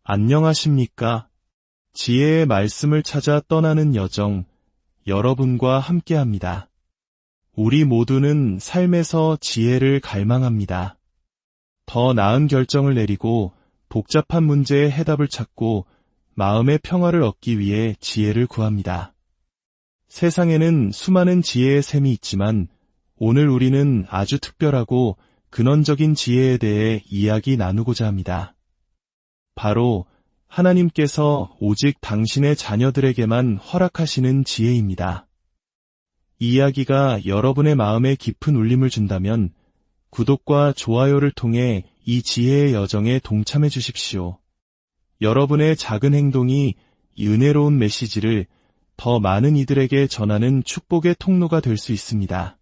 안녕하십니까? 지혜의 말씀을 찾아 떠나는 여정, 여러분과 함께합니다. 우리 모두는 삶에서 지혜를 갈망합니다. 더 나은 결정을 내리고 복잡한 문제의 해답을 찾고 마음의 평화를 얻기 위해 지혜를 구합니다. 세상에는 수많은 지혜의 샘이 있지만 오늘 우리는 아주 특별하고 근원적인 지혜에 대해 이야기 나누고자 합니다. 바로 하나님께서 오직 당신의 자녀들에게만 허락하시는 지혜입니다. 이 이야기가 여러분의 마음에 깊은 울림을 준다면 구독과 좋아요를 통해 이 지혜의 여정에 동참해 주십시오. 여러분의 작은 행동이 이 은혜로운 메시지를 더 많은 이들에게 전하는 축복의 통로가 될 수 있습니다.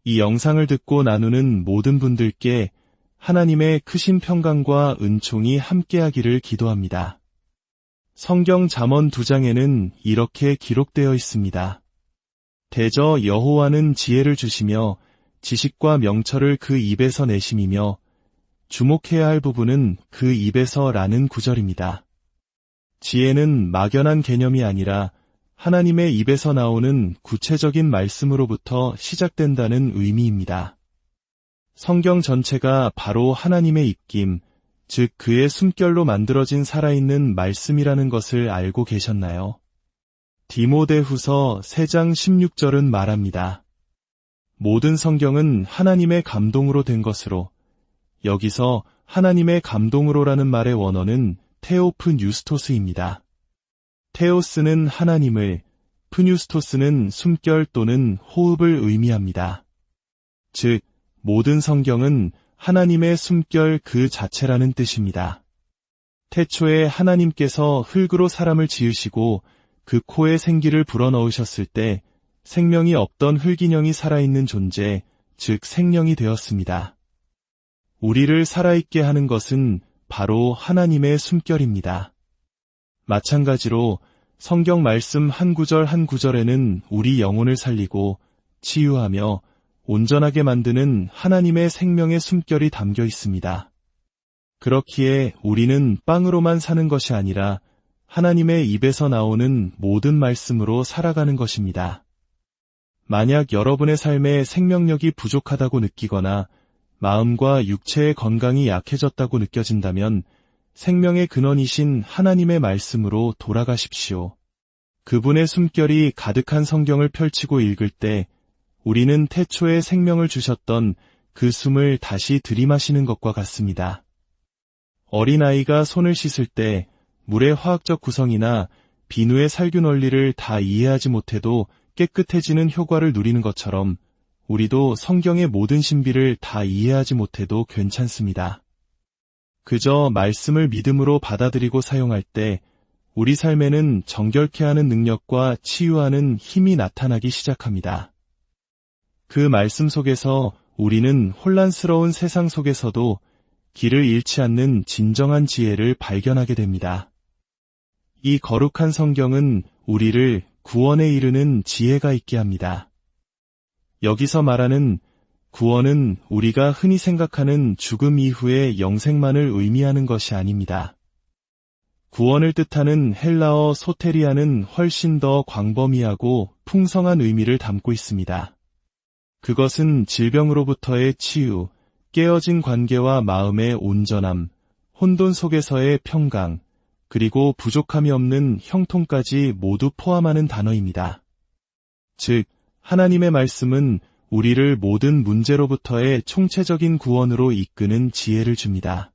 이 영상을 듣고 나누는 모든 분들께 하나님의 크신 평강과 은총이 함께하기를 기도합니다. 성경 잠언 2장에는 이렇게 기록되어 있습니다. 대저 여호와는 지혜를 주시며 지식과 명철을 그 입에서 내심이며 주목해야 할 부분은 그 입에서 라는 구절입니다. 지혜는 막연한 개념이 아니라 하나님의 입에서 나오는 구체적인 말씀으로부터 시작된다는 의미입니다. 성경 전체가 바로 하나님의 입김, 즉 그의 숨결로 만들어진 살아있는 말씀이라는 것을 알고 계셨나요? 디모데후서 3장 16절은 말합니다. 모든 성경은 하나님의 감동으로 된 것으로, 여기서 하나님의 감동으로라는 말의 원어는 테오프뉴스토스입니다. 테오스는 하나님을, 프뉴스토스는 숨결 또는 호흡을 의미합니다. 즉, 모든 성경은 하나님의 숨결 그 자체라는 뜻입니다. 태초에 하나님께서 흙으로 사람을 지으시고 그 코에 생기를 불어넣으셨을 때 생명이 없던 흙인형이 살아있는 존재, 즉 생명이 되었습니다. 우리를 살아있게 하는 것은 바로 하나님의 숨결입니다. 마찬가지로 성경 말씀 한 구절 한 구절에는 우리 영혼을 살리고 치유하며 온전하게 만드는 하나님의 생명의 숨결이 담겨 있습니다. 그렇기에 우리는 빵으로만 사는 것이 아니라 하나님의 입에서 나오는 모든 말씀으로 살아가는 것입니다. 만약 여러분의 삶에 생명력이 부족하다고 느끼거나 마음과 육체의 건강이 약해졌다고 느껴진다면 생명의 근원이신 하나님의 말씀으로 돌아가십시오. 그분의 숨결이 가득한 성경을 펼치고 읽을 때 우리는 태초에 생명을 주셨던 그 숨을 다시 들이마시는 것과 같습니다. 어린아이가 손을 씻을 때 물의 화학적 구성이나 비누의 살균 원리를 다 이해하지 못해도 깨끗해지는 효과를 누리는 것처럼 우리도 성경의 모든 신비를 다 이해하지 못해도 괜찮습니다. 그저 말씀을 믿음으로 받아들이고 사용할 때 우리 삶에는 정결케 하는 능력과 치유하는 힘이 나타나기 시작합니다. 그 말씀 속에서 우리는 혼란스러운 세상 속에서도 길을 잃지 않는 진정한 지혜를 발견하게 됩니다. 이 거룩한 성경은 우리를 구원에 이르는 지혜가 있게 합니다. 여기서 말하는 구원은 우리가 흔히 생각하는 죽음 이후의 영생만을 의미하는 것이 아닙니다. 구원을 뜻하는 헬라어 소테리아는 훨씬 더 광범위하고 풍성한 의미를 담고 있습니다. 그것은 질병으로부터의 치유, 깨어진 관계와 마음의 온전함, 혼돈 속에서의 평강, 그리고 부족함이 없는 형통까지 모두 포함하는 단어입니다. 즉, 하나님의 말씀은 우리를 모든 문제로부터의 총체적인 구원으로 이끄는 지혜를 줍니다.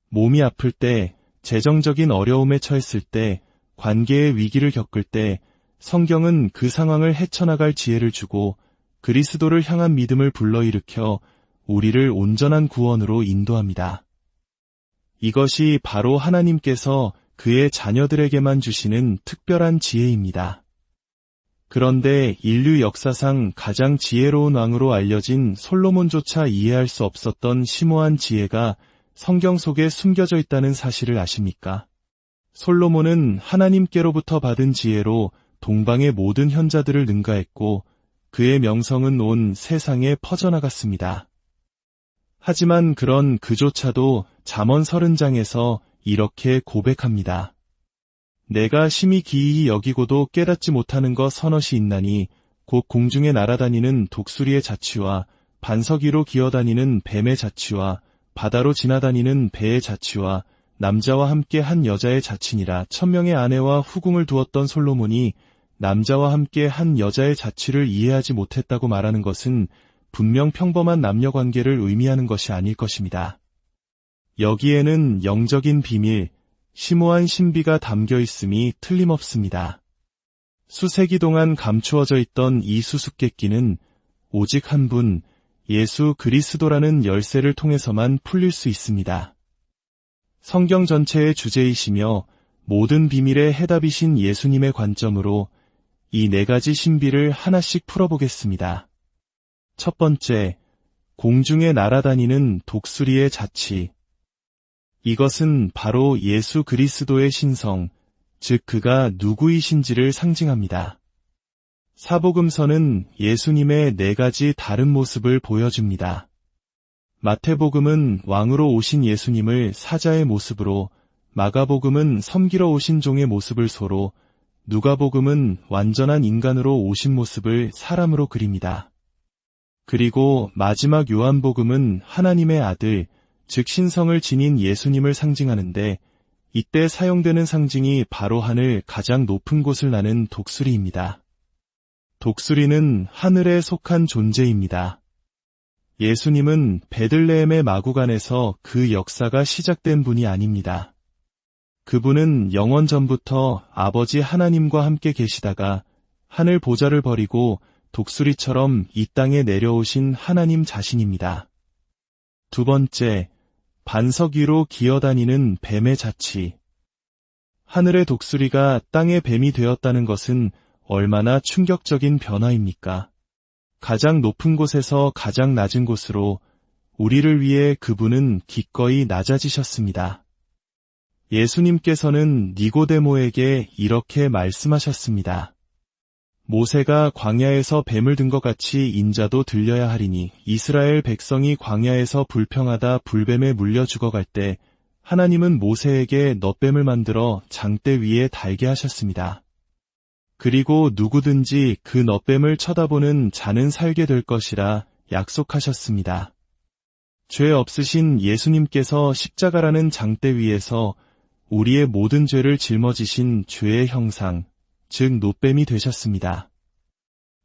몸이 아플 때, 재정적인 어려움에 처했을 때, 관계의 위기를 겪을 때, 성경은 그 상황을 헤쳐나갈 지혜를 주고 그리스도를 향한 믿음을 불러일으켜 우리를 온전한 구원으로 인도합니다. 이것이 바로 하나님께서 그의 자녀들에게만 주시는 특별한 지혜입니다. 그런데 인류 역사상 가장 지혜로운 왕으로 알려진 솔로몬조차 이해할 수 없었던 심오한 지혜가 성경 속에 숨겨져 있다는 사실을 아십니까? 솔로몬은 하나님께로부터 받은 지혜로 동방의 모든 현자들을 능가했고 그의 명성은 온 세상에 퍼져나갔습니다. 하지만 그런 그조차도 잠언 30장에서 이렇게 고백합니다. 내가 심히 기이히 여기고도 깨닫지 못하는 것 서넛이 있나니 곧 공중에 날아다니는 독수리의 자취와 반석 위로 기어다니는 뱀의 자취와 바다로 지나다니는 배의 자취와 남자와 함께 한 여자의 자취니라. 1000명의 아내와 후궁을 두었던 솔로몬이 남자와 함께 한 여자의 자취를 이해하지 못했다고 말하는 것은 분명 평범한 남녀관계를 의미하는 것이 아닐 것입니다. 여기에는 영적인 비밀, 심오한 신비가 담겨 있음이 틀림없습니다. 수세기 동안 감추어져 있던 이 수수께끼는 오직 한 분, 예수 그리스도라는 열쇠를 통해서만 풀릴 수 있습니다. 성경 전체의 주제이시며 모든 비밀의 해답이신 예수님의 관점으로 이 4가지 신비를 하나씩 풀어보겠습니다. 첫 번째, 공중에 날아다니는 독수리의 자취. 이것은 바로 예수 그리스도의 신성, 즉 그가 누구이신지를 상징합니다. 사복음서는 예수님의 4가지 다른 모습을 보여줍니다. 마태복음은 왕으로 오신 예수님을 사자의 모습으로, 마가복음은 섬기러 오신 종의 모습을 소로, 누가복음은 완전한 인간으로 오신 모습을 사람으로 그립니다. 그리고 마지막 요한복음은 하나님의 아들, 즉 신성을 지닌 예수님을 상징하는데 이때 사용되는 상징이 바로 하늘 가장 높은 곳을 나는 독수리입니다. 독수리는 하늘에 속한 존재입니다. 예수님은 베들레헴의 마구간에서 그 역사가 시작된 분이 아닙니다. 그분은 영원 전부터 아버지 하나님과 함께 계시다가 하늘 보좌를 버리고 독수리처럼 이 땅에 내려오신 하나님 자신입니다. 두 번째, 반석 위로 기어다니는 뱀의 자취. 하늘의 독수리가 땅의 뱀이 되었다는 것은 얼마나 충격적인 변화입니까? 가장 높은 곳에서 가장 낮은 곳으로 우리를 위해 그분은 기꺼이 낮아지셨습니다. 예수님께서는 니고데모에게 이렇게 말씀하셨습니다. 모세가 광야에서 뱀을 든 것 같이 인자도 들려야 하리니 이스라엘 백성이 광야에서 불평하다 불뱀에 물려 죽어갈 때 하나님은 모세에게 넛뱀을 만들어 장대 위에 달게 하셨습니다. 그리고 누구든지 그 넛뱀을 쳐다보는 자는 살게 될 것이라 약속하셨습니다. 죄 없으신 예수님께서 십자가라는 장대 위에서 우리의 모든 죄를 짊어지신 죄의 형상, 즉 놋뱀이 되셨습니다.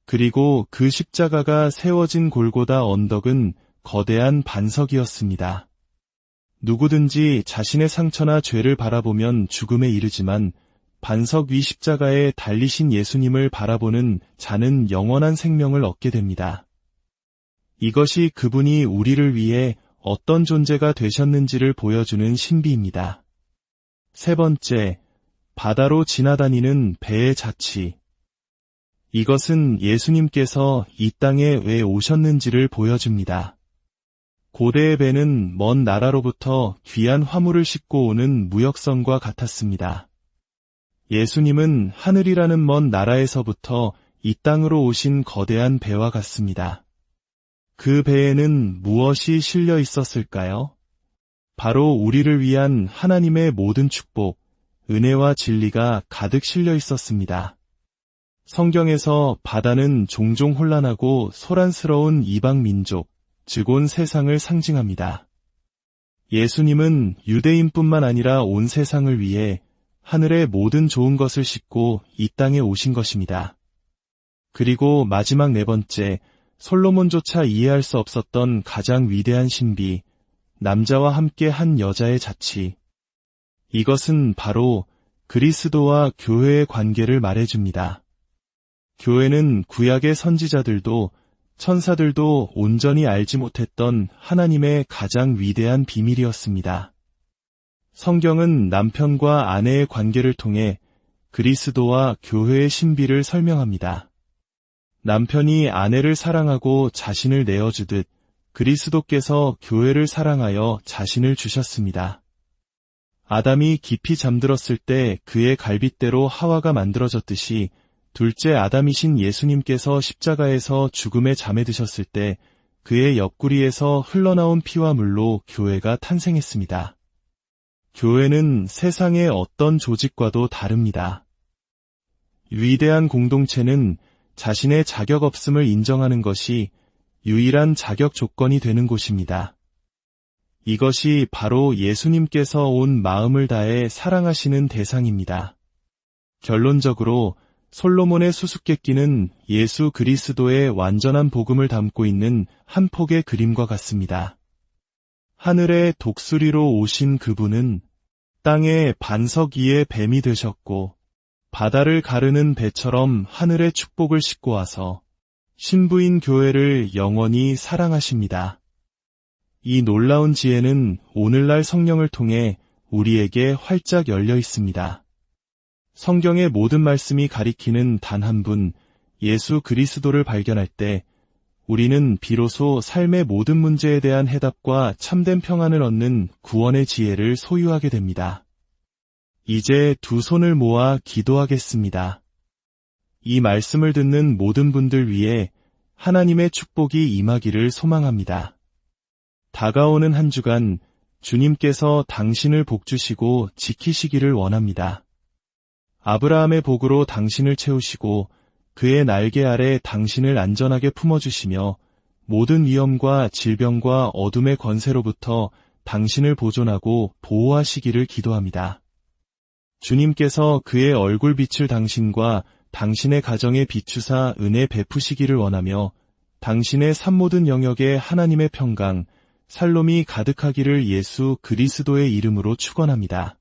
그리고 그 십자가가 세워진 골고다 언덕은 거대한 반석이었습니다. 누구든지 자신의 상처나 죄를 바라보면 죽음에 이르지만 반석 위 십자가에 달리신 예수님을 바라보는 자는 영원한 생명을 얻게 됩니다. 이것이 그분이 우리를 위해 어떤 존재가 되셨는지를 보여주는 신비입니다. 세 번째, 바다로 지나다니는 배의 자취. 이것은 예수님께서 이 땅에 왜 오셨는지를 보여줍니다. 고대의 배는 먼 나라로부터 귀한 화물을 싣고 오는 무역선과 같았습니다. 예수님은 하늘이라는 먼 나라에서부터 이 땅으로 오신 거대한 배와 같습니다. 그 배에는 무엇이 실려 있었을까요? 바로 우리를 위한 하나님의 모든 축복, 은혜와 진리가 가득 실려 있었습니다. 성경에서 바다는 종종 혼란하고 소란스러운 이방 민족, 즉 온 세상을 상징합니다. 예수님은 유대인뿐만 아니라 온 세상을 위해 하늘의 모든 좋은 것을 싣고 이 땅에 오신 것입니다. 그리고 마지막 네 번째, 솔로몬조차 이해할 수 없었던 가장 위대한 신비, 남자와 함께 한 여자의 자취. 이것은 바로 그리스도와 교회의 관계를 말해줍니다. 교회는 구약의 선지자들도 천사들도 온전히 알지 못했던 하나님의 가장 위대한 비밀이었습니다. 성경은 남편과 아내의 관계를 통해 그리스도와 교회의 신비를 설명합니다. 남편이 아내를 사랑하고 자신을 내어주듯 그리스도께서 교회를 사랑하여 자신을 주셨습니다. 아담이 깊이 잠들었을 때 그의 갈빗대로 하와가 만들어졌듯이 둘째 아담이신 예수님께서 십자가에서 죽음에 잠에 드셨을 때 그의 옆구리에서 흘러나온 피와 물로 교회가 탄생했습니다. 교회는 세상의 어떤 조직과도 다릅니다. 위대한 공동체는 자신의 자격 없음을 인정하는 것이 유일한 자격 조건이 되는 곳입니다. 이것이 바로 예수님께서 온 마음을 다해 사랑하시는 대상입니다. 결론적으로 솔로몬의 수수께끼는 예수 그리스도의 완전한 복음을 담고 있는 한 폭의 그림과 같습니다. 하늘의 독수리로 오신 그분은 땅의 반석 위에 뱀이 되셨고 바다를 가르는 배처럼 하늘의 축복을 싣고 와서 신부인 교회를 영원히 사랑하십니다. 이 놀라운 지혜는 오늘날 성령을 통해 우리에게 활짝 열려 있습니다. 성경의 모든 말씀이 가리키는 단 한 분, 예수 그리스도를 발견할 때 우리는 비로소 삶의 모든 문제에 대한 해답과 참된 평안을 얻는 구원의 지혜를 소유하게 됩니다. 이제 두 손을 모아 기도하겠습니다. 이 말씀을 듣는 모든 분들 위해 하나님의 축복이 임하기를 소망합니다. 다가오는 한 주간 주님께서 당신을 복주시고 지키시기를 원합니다. 아브라함의 복으로 당신을 채우시고 그의 날개 아래 당신을 안전하게 품어주시며 모든 위험과 질병과 어둠의 권세로부터 당신을 보존하고 보호하시기를 기도합니다. 주님께서 그의 얼굴빛을 당신과 당신의 가정에 비추사 은혜 베푸시기를 원하며 당신의 삶 모든 영역에 하나님의 평강, 살롬이 가득하기를 예수 그리스도의 이름으로 축원합니다.